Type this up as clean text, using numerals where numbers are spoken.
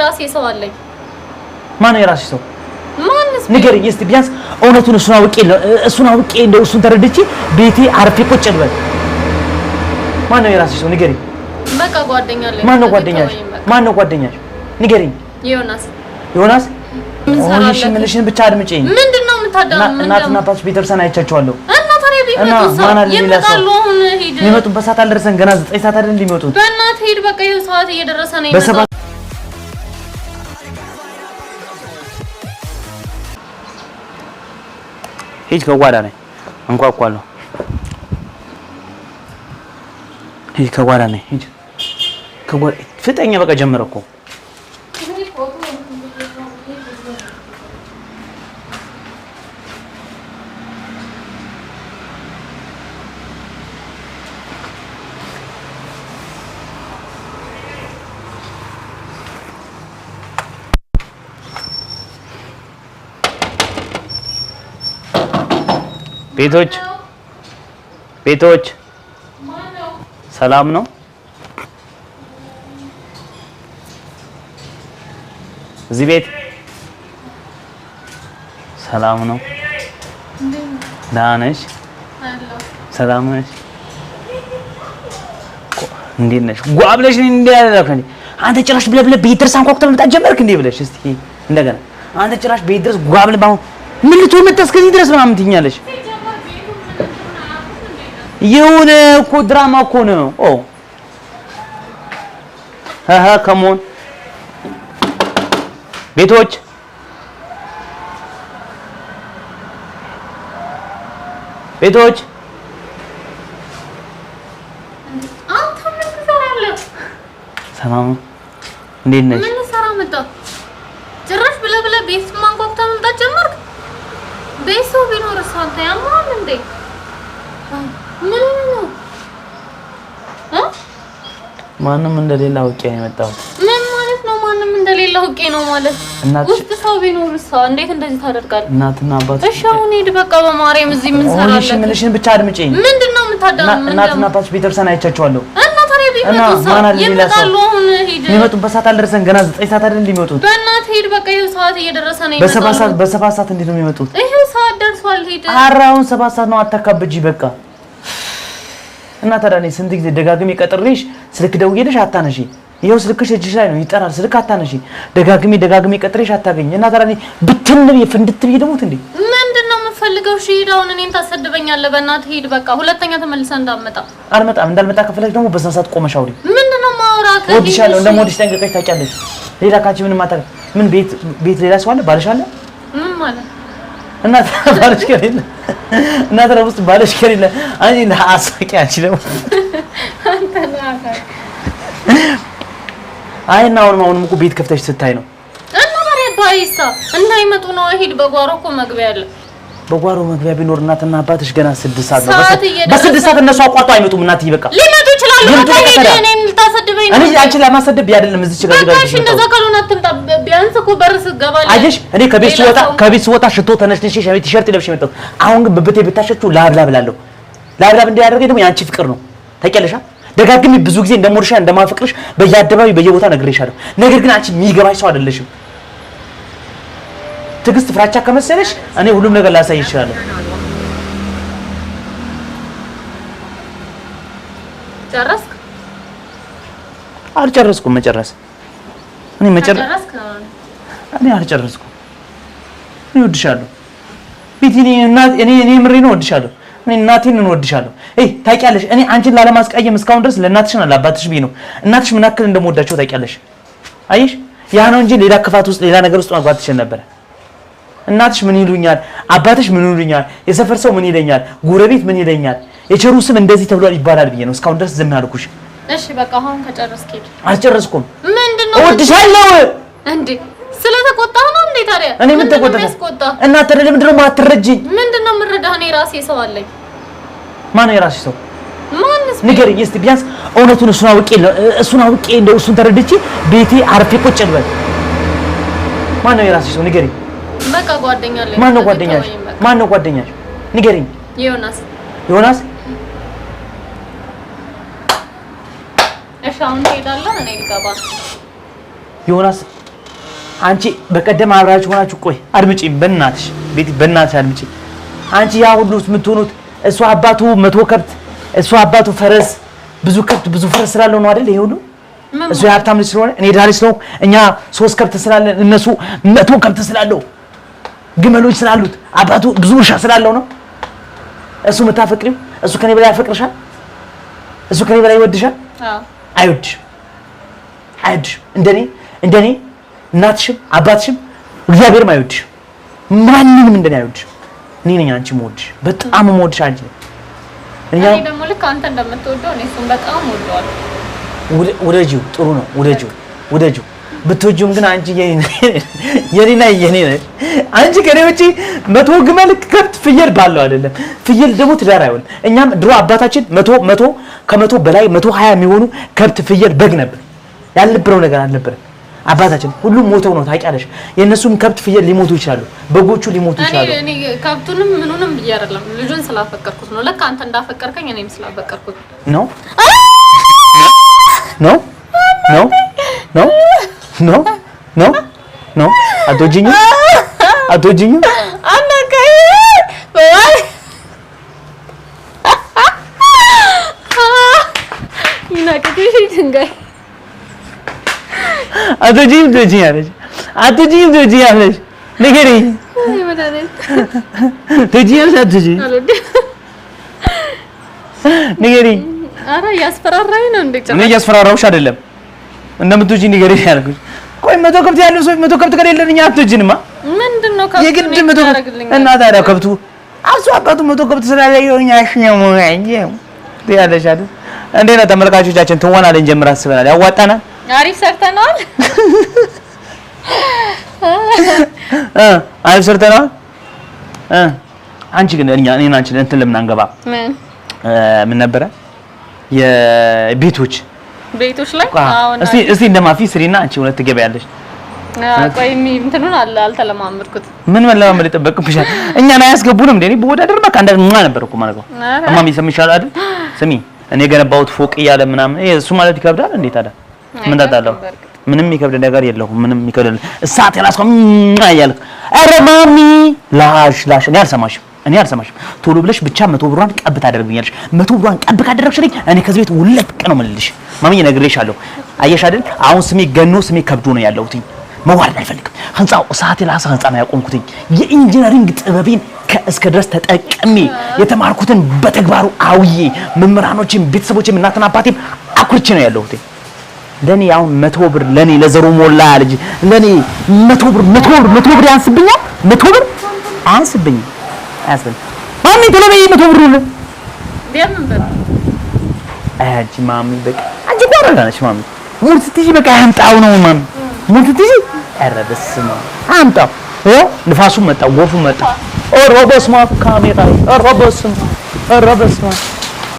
የራሴ ሰው አለኝ ማን ነው የራስሽ ሰው ማንስ ንገሪኝ እስቲ ቢያንስ እውነቱን እሱን አውቄ እንደው እሱን ተረድቼ ቤቴ አርፌ ቁጭ ልበል ማን ነው የራስሽ ሰው ንገሪኝ በቃ ጓደኛ አለኝ ማን ነው ጓደኛሽ ንገሪኝ ዮናስ ኦንሽ ምንሽን ብቻ አድምጪኝ ምንድነው የምታዳምጪው እናትና አባትሽ ቤተርሰን አይቻቸዋለሁ እና ማን አለ ሌላ ሰው የሚመጡበት ሰዓት አልደረሰን ገና 9 ሰዓት አይደል እንደሚመጡት በእናትህ ሂድ በቃ ይኸው ሰዓት እየደረሰ ነው በሰባት ሂድ ከጓዳ ነኝ አንኳኳለሁ ሂድ ከጓዳ ነኝ ሂድ ከጓዳ ፍጠኛ በቃ ጀመረ እኮ ቤቶች ሰላም ነው እዚህ ቤት ሰላም ነው ዳነሽ ሰላም ነሽ እንዴት ነሽ ጓብለሽ እንዴ ያለከኝ አንተ ጭራሽ ብለብለ ቤት ድረስ አንኳኩተህ መምጣት ጀመርክ እንዴ ብለሽ እስቲ እንደገና አንተ ጭራሽ ቤት ድረስ ጓብል ባው ምን ልትሆን መጣ እስከዚህ ድረስ ምናምን ትኛለሽ የሆነ እኮ ድራማ እኮ ነው ኦ ከሞን ቤቶች አንተ ምን ትሰራለህ ሰላም እንዴት ነሽ ምን ሰራ መጣ ጭራሽ ብለብለ ቤት ማንኳኩተህ መምጣት ጀመርክ ቤቱ ቢኖር ሳንተ ያማል እንዴ ምን ነው ማንንም እንደሌላ አውቄ ነው የመጣሁት ምን ማለት ነው ማንንም እንደሌላ አውቄ ነው ማለት ውስጥ ሰው ቢኖር እንዴት እንደዚህ ታደርጋለህ እናትና አባት እሺ አሁን ሂድ በቃ በማርያም እዚህ ምን ሰራለህ እሺ ምንሽን ብቻ አድምጪኝ ምንድነው የምታዳምጪው እናትና አባትሽ ቤተርሰን አይቻቸዋለሁ እና ታዲያ ቢመጡስ ይመጣሉ አሁን ሂድ የሚመጡበት ሰዓት አልደረሰን ገና 9 ሰዓት አይደል እንደሚመጡት በእናትህ ሂድ በቃ ይኸው ሰዓት እየደረሰ ነው በሰባት ሰዓት እንዴት ነው የሚመጡት ይኸው ሰዓት ደርሷል ሂድ አራውን 7 ሰዓት ነው አታካብጂ በቃ እና ታዲያ እኔ ስንት ጊዜ ደጋግሜ ቀጥሬሽ ስልክ ደውዬልሽ አታነሺ ይሄው ስልክሽ እጅሽ ላይ ነው ይጠራል ስልክ አታነሺ ደጋግሜ ቀጥሬሽ አታገኝ እና ታዲያ እኔ ብትንብ ፍንድት ብዬ ደሞት እንዴ ምንድነው የምፈልገው እሺ ሂድ አሁን እኔን ታሰድበኛለህ በእናትህ ሂድ በቃ ሁለተኛ ተመልሰህ እንዳልመጣ ከፈለግሽ ደግሞ በዛ ሰዓት ቆመሽ አውሪ ምንድነው ማውራት ወድሻለሁ እንደሞድሽ ጠንቅቀሽ ታውቂያለሽ ሌላ ካንቺ ምንም አታውቅም ምን ቤት ሌላ ሰው አለ ባልሽ አለ ምን ማለት እና ባልሽ ከሌለ እና ታዲያ ውስጥ ባልሽ ከሌለ አንቺ ለአሳቂ አንቺ ደግሞ አንተ ለአሳቂ አይና አሁንም እኮ ቤት ከፍተሽ ስታይ ነው እና ታዲያ ባይሳ እንዳይመጡ ነው ሂድ በጓሮ እኮ መግቢያ አለ በጓሮ መግቢያ ቢኖር እናትና አባትሽ ገና 6 ሰዓት ነው በ6 ሰዓት እነሱ አቋርጦ አይመጡም እናትዬ በቃ ሊመጡ ይችላሉ በቃ እኔን ልታሰድበኝ ነው እኔ አንቺ ለማሰደብ አይደለም እዚህ ጋር እሺ እንደዛ ካልሆነ አትምጣ ቢያንስ እኮ በርስ ገባለህ አየሽ እኔ ከቤት ስወጣ ሽቶ ተነስተሽ ሸሚዝ ቲሸርት ለብሽ መጣሁ አሁን ግን በብቴ ብታሸቹ ላብላብ እላለሁ ላብላብ እንዲያደርገኝ ደግሞ ያንቺ ፍቅር ነው ታውቂያለሽ ደጋግሜ ብዙ ጊዜ እንደሞርሻ እንደማፈቅርሽ በየአደባባይ በየቦታ ነግሬሻለሁ ነገር ግን አንቺ የሚገባሽ ሰው አይደለሽም ትግስት ፍራቻ ከመሰለሽ እኔ ሁሉም ነገር ላሳይ ይችላል ጨረስክ አልጨረስኩም መጨረስ እኔ አልጨረስኩም እኔ ወድሻለሁ እኔ ምሬ ነው ወድሻለሁ እኔ እናቴን እንወድሻለሁ ታውቂያለሽ እኔ አንቺን ላለማስቀየም እስካሁን ድረስ ለእናትሽና ለአባትሽ ነው እናትሽ ምን ያክል እንደምወዳቸው ታውቂያለሽ አይሽ ያ ነው እንጂ ሌላ ክፋት ውስጥ ሌላ ነገር ውስጥ ማግባት ትችል ነበር እናትሽ ምን ይሉኛል አባትሽ ምን ይሉኛል የሰፈር ሰው ምን ይለኛል ጎረቤት ምን ይለኛል የቸሩ ስም እንደዚህ ተብሏል ይባላል ብዬ ነው እስካሁን ድረስ ዝም ያልኩሽ እሺ በቃ አሁን ከጨረስክ ሄድ አልጨረስኩም ምንድነው እወድሻለሁ እንዴ ስለተቆጣህ ነው እንዴ ታዲያ እኔ ምን ተቆጣህ እና ታዲያ ለምንድነው ማትረጂኝ ምንድነው የምረዳህ እኔ ራሴ ሰው አለኝ ማን ነው የራስሽ ሰው ማንስ ንገሪኝ እስቲ ቢያንስ እውነቱን እሱን አውቄ እንደው እሱን ተረድቼ ቤቴ አርፌ ቁጭ ልበል ማን ነው የራስሽ ሰው ንገሪኝ በቃ ጓደኛ አለኝ ማን ነው ጓደኛሽ ንገሪኝ ዮናስ እሺ አሁን ትሄዳለህ እኔ ልገባ አንቺ በቀደም አብራችሁ ሆናችሁ ቆይ አድምጪኝ በእናትሽ ቤቲ በእናትሽ አድምጪኝ አንቺ ያ ሁሉ የምትሆኑት እሱ አባቱ 100 ከብት እሱ አባቱ ፈረስ ብዙ ከብት ብዙ ፈረስ ስላለው ነው አይደል ይሄ ሁሉ እሱ የሀብታም ልጅ ስለሆነ እኔ ዳሪ ስለሆንኩ እኛ 3 ከብት ስላለን እነሱ 100 ከብት ስላለው ግመሎች ስላሉት አባቱ ብዙ እርሻ ስላለው ነው እሱ የምታፈቅሪው እሱ ከኔ በላይ ያፈቅርሻል እሱ ከኔ በላይ ይወድሻል አይወድሽም እንደኔ እናትሽም አባትሽም እግዚአብሔርም አይወድሽም ማንንም እንደኔ አይወድሽም እኔ ነኝ አንቺ የምወድሽ በጣም የምወድሽ አንቺ እኔ ደግሞ ልክ አንተ እንደምትወደው እኔ እሱን በጣም ወደዋለሁ ወደጂው ጥሩ ነው ወደጂው ብትወጂውም ግን አንቺ የኔና የኔ ነሽ አንቺ ከኔ ውጪ 100 ግመል ከብት ፍየል ባለው አይደለም ፍየል ደግሞ ትዳር አይሆን እኛም ድሮ አባታችን 100 ከ100 በላይ 120 የሚሆኑ ከብት ፍየል በግ ነበር ያልነበረው ነገር አልነበረ አባታችን ሁሉም ሞተው ነው ታውቂያለሽ የነሱም ከብት ፍየል ሊሞቱ ይችላሉ በጎቹ ሊሞቱ ይችላሉ እኔ ከብቱንም ምኑንም ብዬ አይደለም ልጁን ስላፈቀርኩት ነው ለካ አንተ እንዳፈቀርከኝ እኔም ስላፈቀርኩት ነው ኖ አትወጂኝም አናካይ ይናቀሽ ድንጋይ አትወጂኛለሽ ንገሪኝ ትወጂኛለሽ ንገሪኝ ኧረ እያስፈራራኝ ነው እንዴ እኔ እያስፈራራሁሽ አይደለም እንደምትወጂኝ ንገሪኝ ያልኩሽ ቆይ 100 ከብት ያለው ሰው 100 ከብት ከሌለን እኛ አትወጂንማ ምንድነው ከብቱ የግድ 100 እና ታዲያ ከብቱ አብሶ አባቱ 100 ከብት ስላለኝ ያሽኛው ያለሽ አይደል እንዴ ነው ተመልካቾቻችን ትወና ልንጀምር አስበናል ያዋጣናል አሪፍ ሰርተናል አሪፍ ሰርተናል አንቺ ግን እኔና አንቺ እንትን ለምን አንገባ ምን ነበረ የቤቶች ላይ አሁን እስቲ እንደማፊ ስሪና አንቺ ሁለት ትገበያለሽ ቆይ እንትኑን አልተለማመድኩት ምን መለማመድ ይጠበቅብሻል እኛን አያስገቡንም እንዴ በወዳደር በቃ እንደማ ነበርኩ ማለት ነው እማሚ ሰምሻል አይደል ስሚ እኔ ገነባሁት ፎቅ እያለ ምናምን እሱ ማለት ይከብዳል እንዴ ታዲያ ምን ታጣለው ምንም ይከብድ ነገር የለውም ምንም ይከብዳል እሳት ያላስቆም አያልክ አረ ማሚ ላሽ እኔ አልሰማሽም ቶሎ ብለሽ ብቻ 100 ብሯን ቀብ ታደርግኛለሽ 100 ብሯን ቀብ ካደረግሽልኝ እኔ ከዚህ ቤት ውለቅ ነው መልልሽ ማሚ ነግሬሻለሁ አየሽ አይደል አሁን ስሜ ገኖ ስሜ ከብዶ ነው ያለሁት መዋረድ አልፈልግም ህንጻው እሳት ያላሰ ህንጻ ነው ያቆምኩት የኢንጂነሪንግ ጥበቤን ከእስከ ድረስ ተጠቅሜ የተማርኩትን በተግባሩ አውዬ መምህራኖችን ቤተሰቦችን እናትና አባቴም አኩርቼ ነው ያለሁት ለኔ አሁን 100 ብር ለኔ ለዘሩ ሞላ ልጅ ለኔ 100 ብር ያንስብኛል 100 ብር አያንስብኝም ማሚ ተለበይ 100 ብር ነው ለምን ብር አንቺ ማሚ በቃ አንቺ ቆራራነሽ ማሚ ሙርት ትጂ በቃ አምጣው ነው ማሚ ሙርት ትጂ ኧረ በስመ አብ አምጣው ንፋሱ መጣ ወፉ መጣ ኦሮ በስመ አብ ካሜራ ኦሮ በስመ